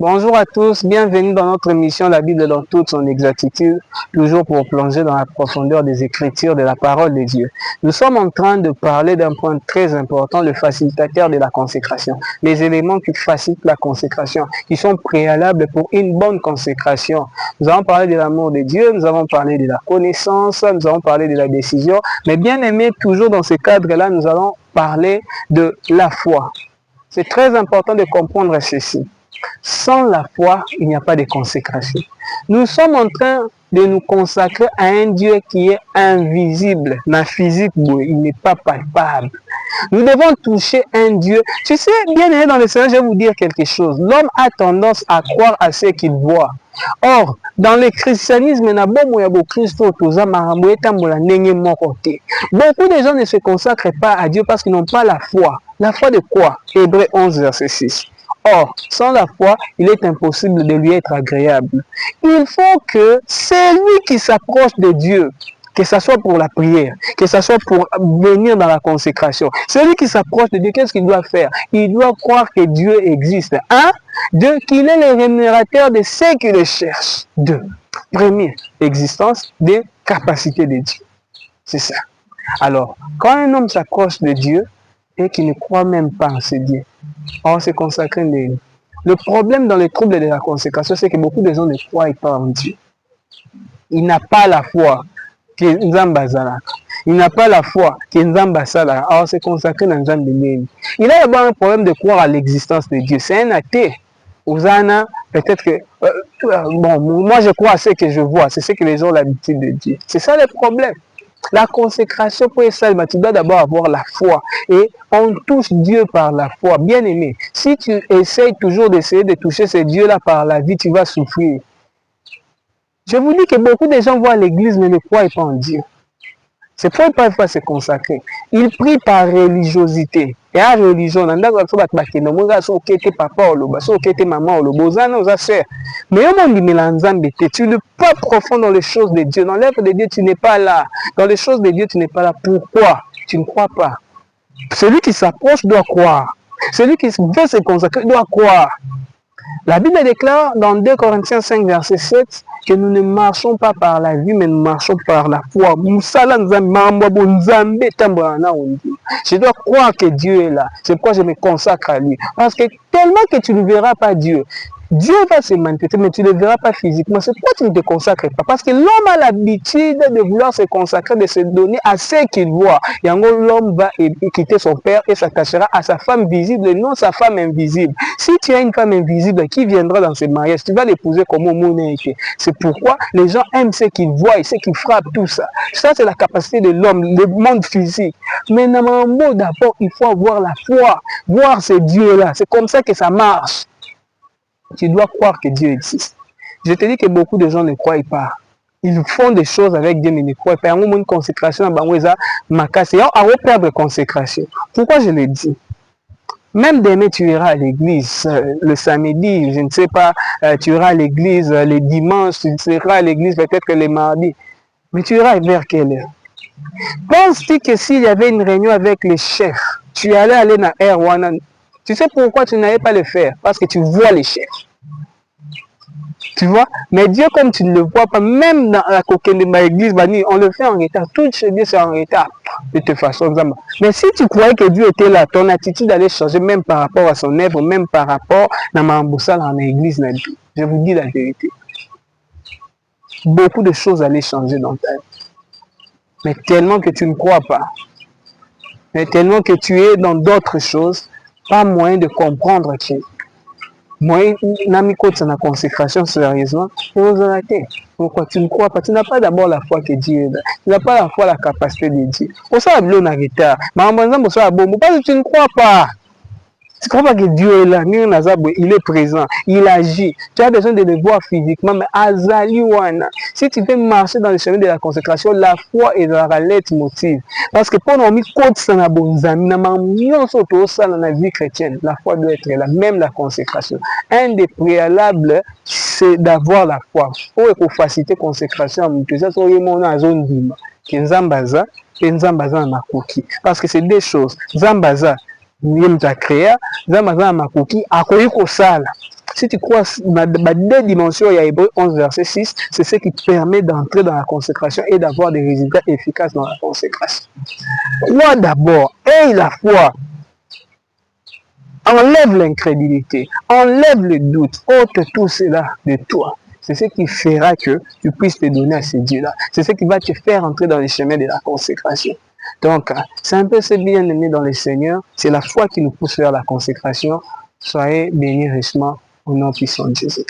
Bonjour à tous, bienvenue dans notre émission La Bible dans toute son exactitude, toujours pour plonger dans la profondeur des Écritures de la parole de Dieu. Nous sommes en train de parler d'un point très important, le facilitateur de la consécration. Les éléments qui facilitent la consécration, qui sont préalables pour une bonne consécration. Nous avons parlé de l'amour de Dieu, nous avons parlé de la connaissance, nous avons parlé de la décision, mais bien aimé, toujours dans ce cadre-là, nous allons parler de la foi. C'est très important de comprendre ceci. Sans la foi, il n'y a pas de consécration. Nous sommes en train de nous consacrer à un Dieu qui est invisible. La physique, il n'est pas palpable. Nous devons toucher un Dieu. Tu sais, bien aimé dans le Seigneur, je vais vous dire quelque chose. L'homme a tendance à croire à ce qu'il voit. Or, dans le christianisme, beaucoup de gens ne se consacrent pas à Dieu parce qu'ils n'ont pas la foi. La foi de quoi? Hébreux 11, verset 6. Or, sans la foi, il est impossible de lui être agréable. Il faut que celui qui s'approche de Dieu, que ce soit pour la prière, que ce soit pour venir dans la consécration, celui qui s'approche de Dieu, qu'est-ce qu'il doit faire? Il doit croire que Dieu existe. Un, deux, qu'il est le rémunérateur de ceux qui le cherchent. Deux, premier, l'existence des capacités de Dieu. C'est ça. Alors, quand un homme s'approche de Dieu et qu'il ne croit même pas en ce Dieu, on se consacre. Le problème dans les troubles de la consécration, c'est que beaucoup de gens ne croient pas en Dieu. Il n'a pas la foi que Nzamba Zala. Il n'a pas la foi que Nzamba Sala. Alors, se consacrer dans Nzamba. Il a d'abord un problème de croire à l'existence de Dieu. C'est un athée. Osana, peut-être que... bon, moi je crois à ce que je vois. C'est ce que les gens ont l'habitude de dire. C'est ça le problème. La consécration pour ça, tu dois d'abord avoir la foi. Et on touche Dieu par la foi. Bien aimé, si tu essayes toujours d'essayer de toucher ce Dieu-là par la vie, tu vas souffrir. Je vous dis que beaucoup de gens vont à l'église mais ne croient pas en Dieu. C'est pourquoi ils ne peuvent pas se consacrer. Ils prient par religiosité. Et à religion, mais tu n'es pas profond dans les choses de Dieu. Dans l'œuvre de Dieu, tu n'es pas là. Dans les choses de Dieu, tu n'es pas là. Pourquoi? Tu ne crois pas. Celui qui s'approche doit croire. Celui qui veut se consacrer doit croire. La Bible déclare dans 2 Corinthiens 5, verset 7, que nous ne marchons pas par la vue, mais nous marchons par la foi. Je dois croire que Dieu est là. C'est pourquoi je me consacre à lui. Parce que tellement que tu ne verras pas Dieu, Dieu va se manifester, mais tu ne le verras pas physiquement. C'est pourquoi tu ne te consacres pas. Parce que l'homme a l'habitude de vouloir se consacrer, de se donner à ce qu'il voit. Et en gros, l'homme va quitter son père et s'attachera à sa femme visible et non sa femme invisible. Si tu as une femme invisible qui viendra dans ce mariage, tu vas l'épouser comme au monde. C'est pourquoi les gens aiment ce qu'ils voient et ce qui frappe, tout ça. Ça, c'est la capacité de l'homme, le monde physique. Mais normalement, d'abord, il faut avoir la foi, voir ce Dieu-là. C'est comme ça que ça marche. Tu dois croire que Dieu existe. Je te dis que beaucoup de gens ne croient pas. Ils font des choses avec Dieu, mais ne croient pas. Il y a une consécration, il y a perdre consécration. Pourquoi je le dis? Même demain, tu iras à l'église le samedi, je ne sais pas, tu iras à l'église les dimanches, tu seras à l'église peut-être les mardis. Mais tu iras vers quelle heure? Penses-tu que s'il y avait une réunion avec les chefs, tu allais aller dans R1? Tu sais pourquoi tu n'allais pas le faire? Parce que tu vois les chefs. Tu vois? Mais Dieu, comme tu ne le vois pas, même dans la coquine de ma église, on le fait en retard. Tout chez Dieu, c'est en retard. De toute façon, mais si tu croyais que Dieu était là, ton attitude allait changer, même par rapport à son œuvre, même par rapport à Mamboussal en église. Je vous dis la vérité. Beaucoup de choses allaient changer dans ta vie. Mais tellement que tu ne crois pas. Mais tellement que tu es dans d'autres choses, pas moyen de comprendre que moi, dans la consécration sérieusement, pourquoi tu ne crois pas? Tu n'as pas d'abord la foi que Dieu est là. Tu n'as pas la foi, la capacité de Dieu. Pour ça, il parce que tu ne crois pas. Tu ne crois pas que Dieu est là, il est présent, il agit. Tu as besoin de le voir physiquement, mais Azaliwana. Si tu veux marcher dans le chemin de la consécration, la foi est dans la lettre motive. Parce que pour nous, la vie chrétienne, la foi doit être là, même la consécration. Un des préalables, c'est d'avoir la foi. Pour faciliter la consécration, parce que c'est deux choses. Zambaza, créé, Zambaza Makoki, Akoyiko Sala. Si tu crois dans deux dimensions, il y a Hébreu 11, verset 6, c'est ce qui te permet d'entrer dans la consécration et d'avoir des résultats efficaces dans la consécration. Crois d'abord, aie la foi. Enlève l'incrédulité, enlève le doute, ôte tout cela de toi. C'est ce qui fera que tu puisses te donner à ces dieux-là. C'est ce qui va te faire entrer dans les chemins de la consécration. Donc, c'est un peu ce bien-aimé dans le Seigneur. C'est la foi qui nous pousse vers la consécration. Soyez bénis richement au nom puissant de Jésus.